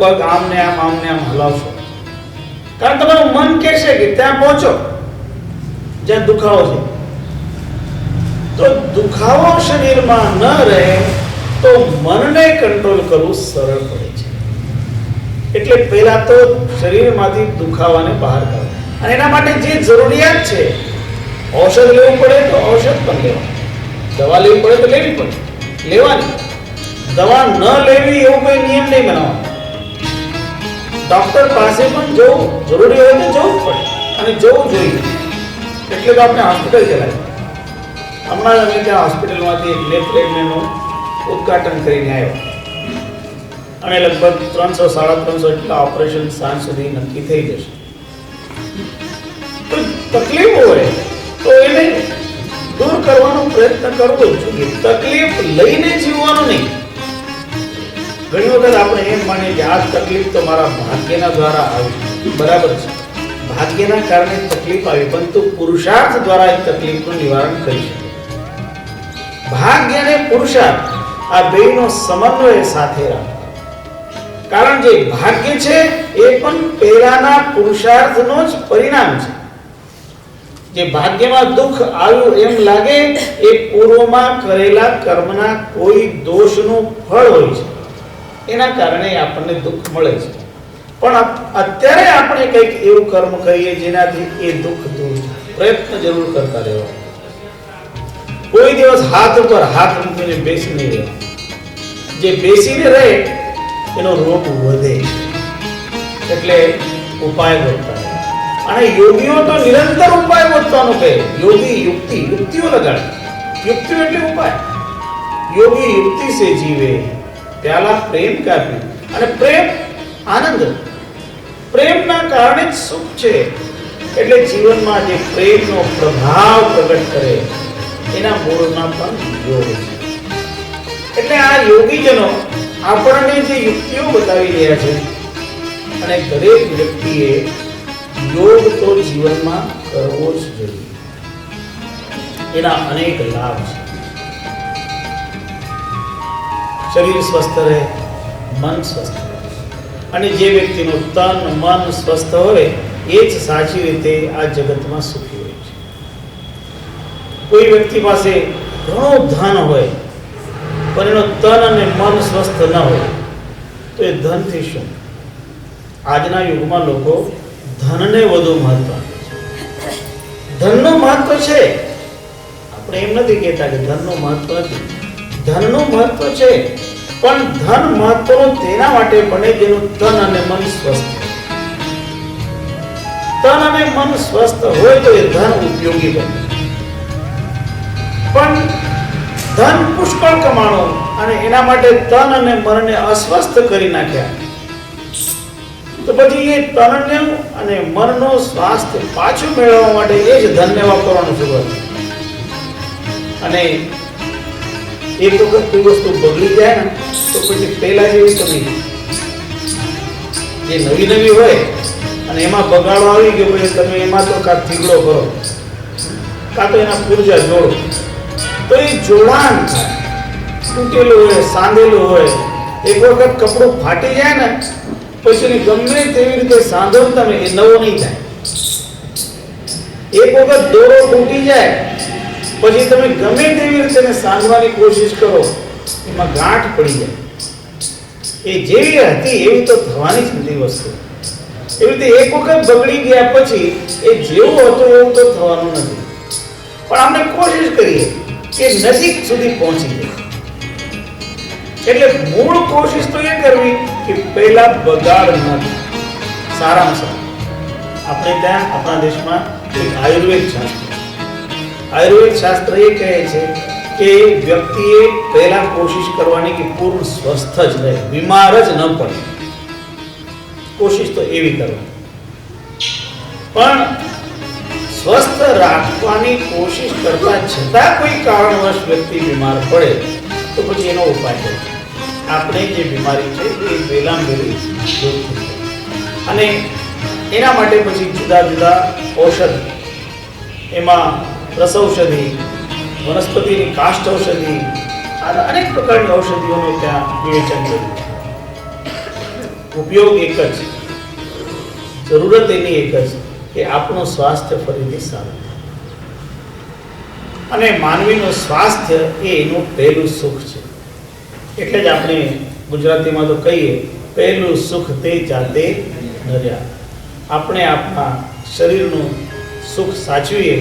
પગ આમ ને આમ હલાવશો, કારણ તમારું મન કહેશે કે ત્યાં પહોંચો જ્યાં દુખાવો છે. તો દુખાવો શરીરમાં ન રહે તો મનને કંટ્રોલ કરવું સરળ પડે છે. એટલે પહેલા તો શરીરમાંથી દુખાવાને બહાર કાઢો, અને એના માટે જે જરૂરિયાત છે, ઔષધ લેવું પડે તો ઔષધ પણ લેવાની, દવા લેવી પડે તો લેવી પડે, લેવાની. દવા ન લેવી એવો કોઈ નિયમ નહીં બનાવવાનો. ડોક્ટર પાસે પણ જવું જરૂરી હોય તો જવું પડે, અને જવું જોઈએ. એટલે તો આપણે હોસ્પિટલ ચલાવીએ. હમણાં જ અમે ત્યાં હોસ્પિટલમાંથી એક નેત્રેનું ઉદ્ઘાટન કરીને આવ્યો, અને લગભગ 300-350 એટલા ઓપરેશન સાંજ સુધી નક્કી થઈ જશે. તો તકલીફ હોય તો એને દૂર કરવાનો પ્રયત્ન કરવો જોઈએ, તકલીફ લઈને જીવવાનું નહીં. ઘણી વખત આપણે એમ માનીએ કે આ તકલીફ તો મારા ભાગ્યના દ્વારા આવી. બરાબર છે, ભાગ્યના કારણે તકલીફ આવી, પરંતુ પુરુષાર્થ દ્વારા એ તકલીફનું નિવારણ કરી શકે. ભાગ્ય અને પુરુષાર્થ આ બેયનો સમન્વય સાથે રાખો. કારણ જે ભાગ્ય છે એ પણ પહેલાના પુરુષાર્થનો જ પરિણામ છે. જે ભાગ્યમાં દુઃખ આવ્યું એમ લાગે એ પૂર્વમાં કરેલા કર્મના કોઈ દોષનું ફળ હોય છે, એના કારણે આપણને દુઃખ મળે છે. પણ અત્યારે આપણે કંઈક એવું કર્મ કરીએ જેનાથી એ દુઃખ દૂર થાય. પ્રયત્ન જરૂર કરતા રહેવા. કોઈ દિવસ હાથ ઉપર હાથ મૂકીને બેસી નહીં રહેવા. જે બેસીને રહે એનો રોગ વધે, એટલે ઉપાય કરતા રહે. અને યોગીઓ તો નિરંતર ઉપાય વધવાનો કહે. યોગી યુક્તિઓ લગાડે. યુક્તિઓ એટલે ઉપાય. યોગી યુક્તિ સે જીવે, પ્યાલા પ્રેમ કા પી. અને પ્રેમ આનંદ, પ્રેમના કારણે જ સુખ છે. એટલે જીવનમાં જે પ્રેમનો પ્રભાવ પ્રગટ કરે એના મૂળમાં પણ યોગ છે. એટલે આ યોગીજનો આપણને જે યુક્તિઓ બતાવી રહ્યા છે, અને દરેક વ્યક્તિએ યોગ તો જીવનમાં કરવો જ જોઈએ. એના અનેક લાભ છે. શરીર સ્વસ્થ રહે, મન સ્વસ્થ રહે, અને જે વ્યક્તિનું તન મન સ્વસ્થ હોય એ જ સાચી રીતે આ જગતમાં સુખી હોય છે. કોઈ વ્યક્તિ પાસે ઘણું ધન હોય પણ એનો તન અને મન સ્વસ્થ ન હોય તો એ ધનથી શું? આજના યુગમાં લોકો ધનને વધુ મહત્વ આપે છે. ધનનું મહત્વ છે, આપણે એમ નથી કહેતા કે ધનનું મહત્વ નથી. ધનનું મહત્વ છે, પણ ધન મહત્વનું તેના માટે બને જેનું તન અને મન સ્વસ્થ. તન અને મન સ્વસ્થ હોય તો એ ધન ઉપયોગી બને. પણ ધન પુષ્કળ કમાણો અને એના માટે તન અને મનને અસ્વસ્થ કરી નાખ્યા, તો પછી એ તનને અને મનનો સ્વાસ્થ્ય પાછું મેળવવા માટે એ જ ધનને વાપરવાનું શરૂઆત. અને એક વખત કોઈ વસ્તુ બગડી જાય ને તો પછી પહેલા જેવી તો નહીં. જે નવી હોય અને એમાં બગાડો આવી ગયો પછી તમે એમાં તો કાં થીગડો કરો કાં તો એના પૂર્જા જોડો, તો એ જોડાણ થાય. તૂટેલું હોય, સાંધેલું હોય, એક વખત કપડું ફાટી જાય ને પછી ગમે તેવી રીતે સાંધો તમે એ નવો નહીં થાય. એક વખત દોરો તૂટી જાય પછી તમે ગમે તેવી રીતે એને સાંધવાની કોશિશ કરો, એમાં ગાંઠ પડી જાય. એ જેવી હતી એવી તો થવાની જ નથી વસ્તુ. એવી રીતે એક વખત બગડી ગયા પછી એ જેવું હતું એવું તો થવાનું નથી. પણ આપણે કોશિશ કરીએ કે નજીક સુધી પહોંચી જાય. એટલે મૂળ કોશિશ તો એ કરવી કે પહેલા બગાડ ન થાય. સારામાં સારું આપણે ત્યાં આપણા દેશમાં એક આયુર્વેદ શાસ્ત્ર એ કહે છે કે વ્યક્તિએ પહેલા કોશિશ કરવાની કે પૂર્ણ સ્વસ્થ જ રહે, બીમાર જ ન પડે. કોશિશ તો એવી કરવાની. પણ સ્વસ્થ રાખવાની કોશિશ કરતા છતાં કોઈ કારણવશ વ્યક્તિ બીમાર પડે તો પછી એનો ઉપાય છે આપણે જે બીમારી છે એ વહેલામાં વહેલી દૂર થઈ જાય. અને એના માટે પછી જુદા જુદા ઔષધ, એમાં રસૌષધિ, વનસ્પતિની કાષ્ઠ ઔષધિ, અનેક પ્રકારની ઔષધિઓનું ત્યાં વિવેચન કર્યું. ઉપયોગ એક જ, જરૂરત એની એક જ કે આપણું સ્વાસ્થ્ય ફરીથી સારું થાય. અને માનવીનું સ્વાસ્થ્ય એ એનું પહેલું સુખ છે. એટલે જ આપણે ગુજરાતીમાં તો કહીએ, પહેલું સુખ તે જાતે નર્યા. આપણે આપણા શરીરનું સુખ સાચવીએ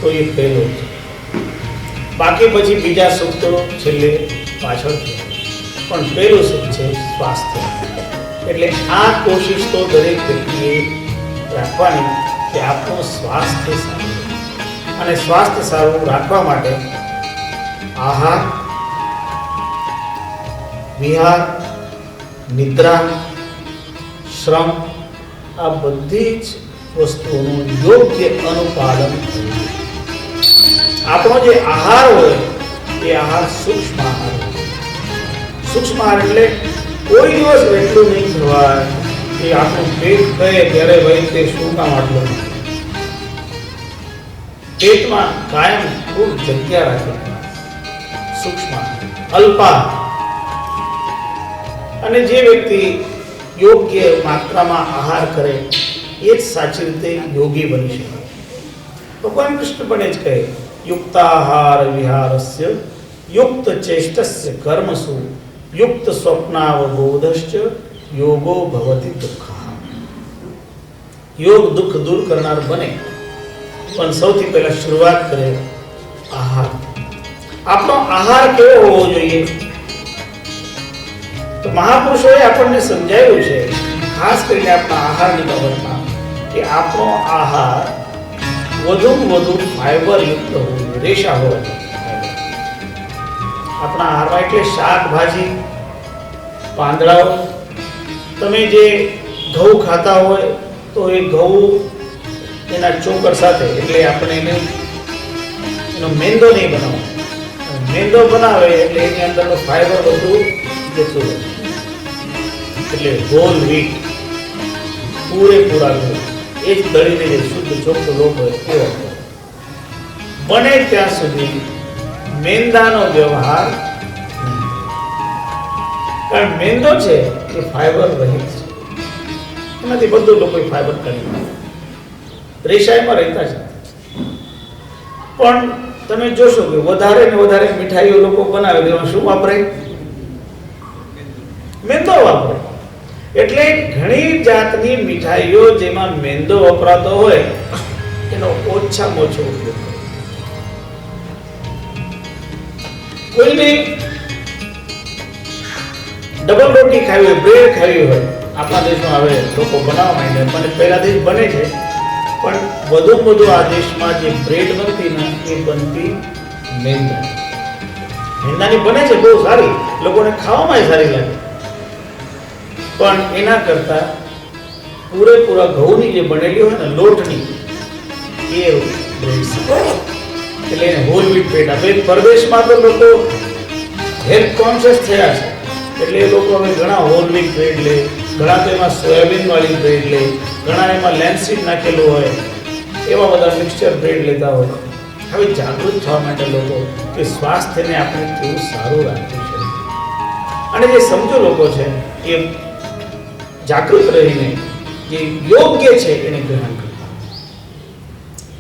તો એ પહેલું છે. બાકી પછી બીજા સુખ તો છેલ્લે પાછળ, પણ પહેલું સુખ છે સ્વાસ્થ્ય. એટલે આ કોશિશ તો દરેક વ્યક્તિએ રાખવાની કે આપણું સ્વાસ્થ્ય સારું. અને સ્વાસ્થ્ય સારું રાખવા માટે આહાર, વિહાર, નિદ્રા, શ્રમ આ બધી જ વસ્તુઓનું યોગ્ય અનુપાલન કરવું. આપણો જે આહાર હોય એ આહાર સૂક્ષ્મ આહાર હોય. સૂક્ષ્મ આહાર એટલે કોઈ દિવસ એટલું નહીં ખવાય કે આપણું પેટ કહે ત્યારે ભાઈ તે શું કામ આટલું. પેટમાં કાયમ ખૂબ જગ્યા રાખે સૂક્ષ્મ અલ્પા. અને જે વ્યક્તિ યોગ્ય માત્રામાં આહાર કરે એ જ સાચી રીતે યોગી બની શકે. ભગવાન કૃષ્ણ પણ એ જ કહે, યુક્તાહાર વિહારસ્ય યુક્ત ચેષ્ટસ્ય કર્મસુ યુક્ત સ્વપ્નાવબોધશ્ચ યોગો ભવતિ દુઃખઃ. યોગ દુઃખ દૂર કરનાર બને, પણ સૌથી પહેલા શરૂઆત કરે આહાર. આપણો આહાર કેવો હોવો જોઈએ? તો મહાપુરુષોએ આપણને સમજાવ્યું છે, ખાસ કરીને આપણા આહારની બાબતમાં, કે આપણો આહાર વધુમાં વધુ ફાઈબર યુક્ત હોવો જોઈએ, રેશા હોવા જોઈએ. આપણા આહારમાં એટલે શાકભાજી, પાંદડાઓ. તમે જે ઘઉં ખાતા હોય તો એ ઘઉં એના ચોકર સાથે, એટલે આપણે એનો મેંદો નહીં બનાવો. મેંદો બનાવે એટલે એની અંદરનું ફાઈબર બધું જતું રહે. એટલે હોલ વ્હીટ, પૂરેપૂરા ઘઉં, એ જ દળીને જે શુદ્ધ ચોખ્ખો લોટ હોય એવો. બને ત્યાં સુધી મેંદાનો વ્યવહાર નહીં. કારણ મેંદો છે એ ફાઈબર રહિત છે, એમાંથી બધું લોકો ફાઈબર કરી નાખે, રેશાઈમાં રહેતા છે. પણ તમે જોશો કે વધારે ને વધારે મીઠાઈઓ લોકો બનાવે તેમાં શું વાપરે? મેંદો વાપરે. એટલે ઘણી જાતની મીઠાઈઓ જેમાં મેંદો વપરાતો હોય એનો ઓછામાં ઓછો ઉપયોગ કરો. કોઈને ડબલ રોટી ખાવી હોય, બ્રેડ ખાવી હોય, આપણા દેશમાં હવે લોકો બનાવવા માંડ્યા, મને પહેલાથી જ બને છે, પણ વધુ આ દેશમાં જે બ્રેડ બનતી ને એ બનતી મેંદાની બને છે, બહુ સારી, લોકોને ખાવામાં સારી લાગે. પણ એના કરતા પૂરેપૂરા ઘઉંની જે બનેલી હોય ને લોટની એ બ્રેડ, એટલે એને હોલ વ્હીટ બ્રેડ આપે. પરદેશમાં તો લોકો હેલ્થ કોન્શિયસ થયા છે, એટલે એ લોકો હવે ઘણા હોલ વ્હીટ બ્રેડ લે, ઘણા તો એમાં સોયાબીન વાળી બ્રેડ લે, ઘણા એમાં લેન્સીડ નાખેલું હોય, એવા બધા મિક્સચર બ્રેડ લેતા હોય. હવે જાગૃત થવા માટે લોકો કે સ્વાસ્થ્યને આપણે કેવું સારું રાખવું છે. અને જે સમજો લોકો છે એ જાગૃત રહીને જે યોગ્ય છે એને ગ્રહણ કરતા.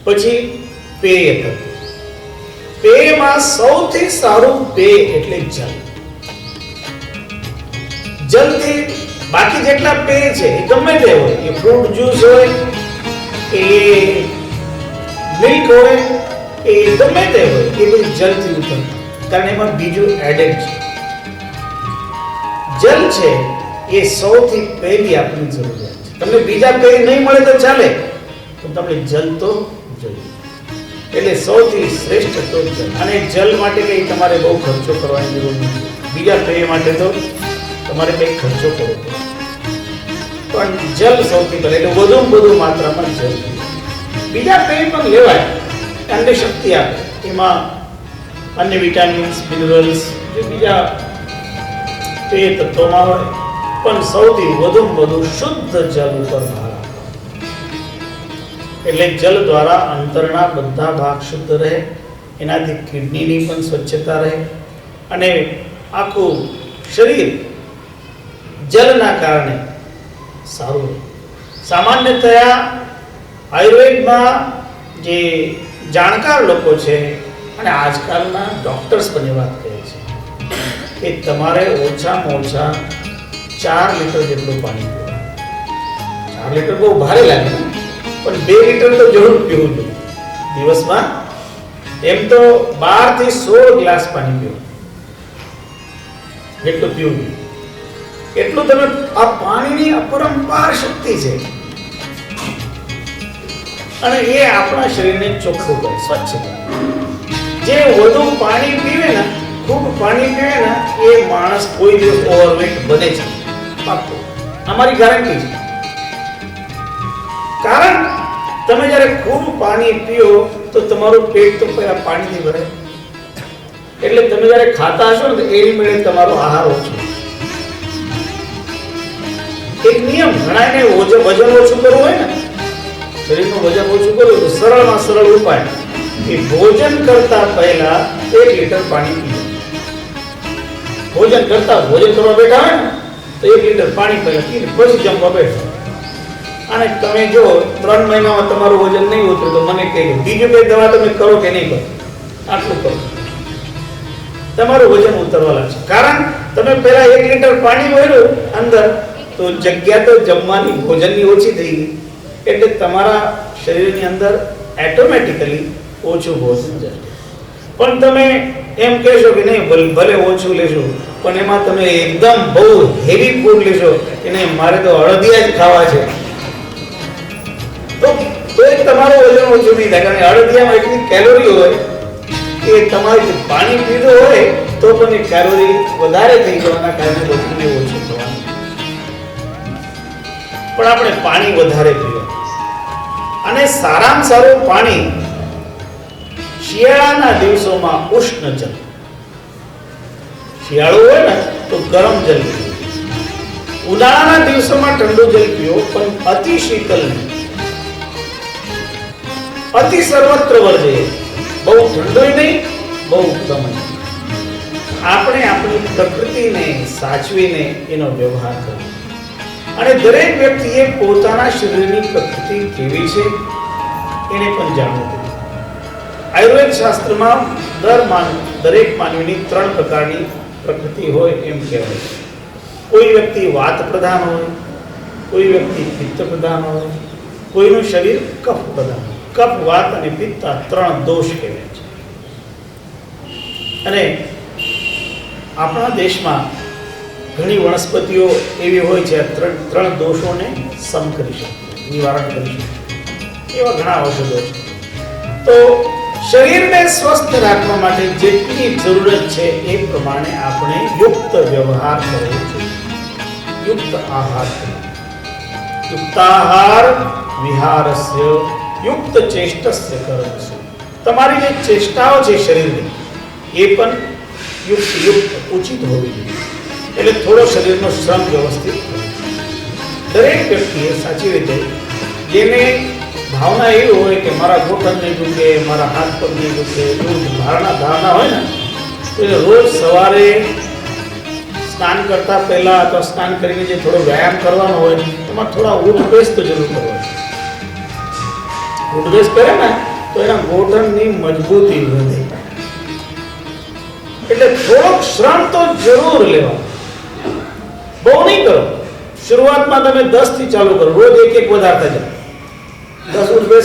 પછી પેય તત્વ. પેયમાં સૌથી સારું પેય એટલે જલ. જલથી બાકી જેટલા પેય છે એ ગમે તે હોય, એ ફ્રૂટ જ્યુસ હોય, એ મિલ્ક હોય, એ ગમે તે હોય, એ બધું જલથી ઉત્પન્ન, કારણ એમાં બીજું એડેડ છે. જલ છે એ સૌથી પહેલી આપણી જરૂરિયાત છે. તમને બીજા પેય નહીં મળે તો ચાલે, પણ તમને જલ તો જોઈએ. એટલે સૌથી શ્રેષ્ઠ તો જલ. અને જલ માટે કંઈ તમારે બહુ ખર્ચો કરવાની જરૂર નથી. બીજા પેય માટે તો તમારે કંઈક ખર્ચો કરવો પડે, પણ જલ સૌથી પહેલા. એટલે વધુમાં વધુ માત્રામાં જલ. બીજા પેય પણ લેવાય, અન્ય શક્તિ આપે, એમાં અન્ય વિટામિન્સ, મિનરલ્સ જે બીજા પેય તત્વોમાં હોય, પણ સૌથી વધુમાં વધુ શુદ્ધ જલ ઉપર ભાર આપો. એટલે જલ દ્વારા અંતરના બધા ભાગ શુદ્ધ રહે, એનાથી કિડનીની પણ સ્વચ્છતા રહે, અને આખું શરીર જલના કારણે સારું રહે. સામાન્યતયા આયુર્વેદમાં જે જાણકાર લોકો છે અને આજકાલના ડોક્ટર્સ પણ એ વાત કહે છે કે તમારે ઓછામાં ઓછા 4 લીટર જેટલું પાણી પીવું. 4 લીટર બહુ ભારે લાગે પણ 2 લીટર તો જરૂર પીવું જોઈએ દિવસમાં. એમ તો 12 થી 16 ગ્લાસ પાણી પીવું, એટલું પીવું જોઈએ. એટલું તમે આ પાણીની અપરંપાર શક્તિ છે અને એ આપણા શરીરને ચોખ્ખું કરે, સ્વચ્છ કરે. જે વધુ પાણી પીવે ને, ખૂબ પાણી પીવે ને, એ માણસ કોઈ દિવસ ઓવરવેટ બને છે, પાક્કું. અમારી ગેરંટી છે. કારણ તમે જ્યારે ખૂબ પાણી પીઓ તો તમારું પેટ તો પહેલા પાણીથી ભરે, એટલે તમે જ્યારે ખાતા હશો ને તો એની મેળે તમારો આહાર ઓછો. એક નિયમ, ઘણાને વજન ઓછું કરવું હોય ને, શરીરનું વજન ઓછું કરવું તો સરળમાં સરળ ઉપાય કે ભોજન કરતા પહેલા 1 લીટર પાણી પીવો. ભોજન કરવા બેઠા હોય ને તો 1 લીટર પાણી પહેલા પીને પછી જમવા બેઠો. અને તમે જો 3 મહિનામાં તમારું વજન નહીં ઉતરે તો મને કહેજો, બીજું કઈ દવા તમે કરો કે નહીં કરો, આટલું કરો, તમારું વજન ઉતરવા લાગશે. કારણ તમે પહેલા 1 લીટર પાણી ભર્યું અંદર તો જગ્યા તો જમવાની, ભોજનની ઓછી થઈ ગઈ, એટલે તમારા શરીરની અંદર ઓટોમેટિકલી ઓછું ભોજન જશે. પણ તમે એમ કહેશો કે નહીં ભલે ઓછું લેશો પણ એમાં તમે એકદમ બહુ હેવી ફૂડ લેશો કે નહીં મારે તો અડદિયા જ ખાવા છે, તો એક તમારું વજન ઓછું નહીં થાય. કારણ કે અડદિયામાં એટલી કેલોરી હોય કે તમારે પાણી પીધું હોય તો પણ એ કેલોરી વધારે થઈ જવાના કારણે વજનને ઓછું થવાનું. પણ આપણે પાણી વધારે પીવું અને સારામાં સારું પાણી શિયાળાના દિવસોમાં ઉષ્ણ જલ. શિયાળો હોય ને તો ગરમ જલ પીવો, ઉનાળાના દિવસોમાં ઠંડુ જલ પીવો, પણ અતિ શીતલ નહીં, અતિ સર્વત્ર વર્જે. બહુ ઠંડુ નહીં, બહુ ગરમ નહીં. આપણે આપણી પ્રકૃતિને સાચવીને એનો વ્યવહાર કરવો. અને દરેક વ્યક્તિએ પોતાના શરીરની પ્રકૃતિ કેવી છે એને પણ જાણવું જોઈએ. આયુર્વેદ શાસ્ત્રમાં દરેક માનવીની 3 પ્રકારની પ્રકૃતિ હોય એમ કહેવાય છે. કોઈ વ્યક્તિ વાત પ્રધાન હોય, કોઈ વ્યક્તિ પિત્ત પ્રધાન હોય, કોઈનું શરીર કફ પ્રધાન હોય. કફ, વાત અને પિત્ત આ 3 દોષ કહેવાય છે. અને આપણા દેશમાં ઘણી વનસ્પતિઓ એવી હોય છે 3 દોષોને સમ કરી શકે, નિવારણ કરી શકે, એવા ઘણા ઔષધો છે. તો શરીરને સ્વસ્થ રાખવા માટે જેટલી જરૂરત છે એ પ્રમાણે આપણે યુક્ત વ્યવહાર કરવો જોઈએ, યુક્ત આહાર કરવો. યુક્તાહાર વિહારસ્ય યુક્ત ચેષ્ટસ્ય કર્મસ્ય. તમારી જે ચેષ્ટાઓ છે શરીરની એ પણ યુક્ત ઉચિત હોવી જોઈએ. એટલે થોડો શરીરનો શ્રમ વ્યવસ્થિત દરેક વ્યક્તિએ સાચી રીતે, જેને ભાવના એવી હોય કે મારા ઘૂંટણ નહીં દુખે, મારા હાથ પગ નહીં દુખે, એવું ધારણા હોય ને તો એ રોજ સવારે સ્નાન કરતા પહેલા અથવા સ્નાન કરીને જે થોડો વ્યાયામ કરવાનો હોય એમાં થોડા ઉઠબેસ તો જરૂર કરવાનો. ઉઠબેસ કરે ને તો એના ઘૂંટણની મજબૂતી વધે. એટલે થોડોક શ્રમ તો જરૂર લેવાનો, બહુ નહીં કરો. શરૂઆતમાં તમે 10 થી ચાલુ કરો, રોજ 1-1 વધારતા જાઓ. 10 ઉઠબેસ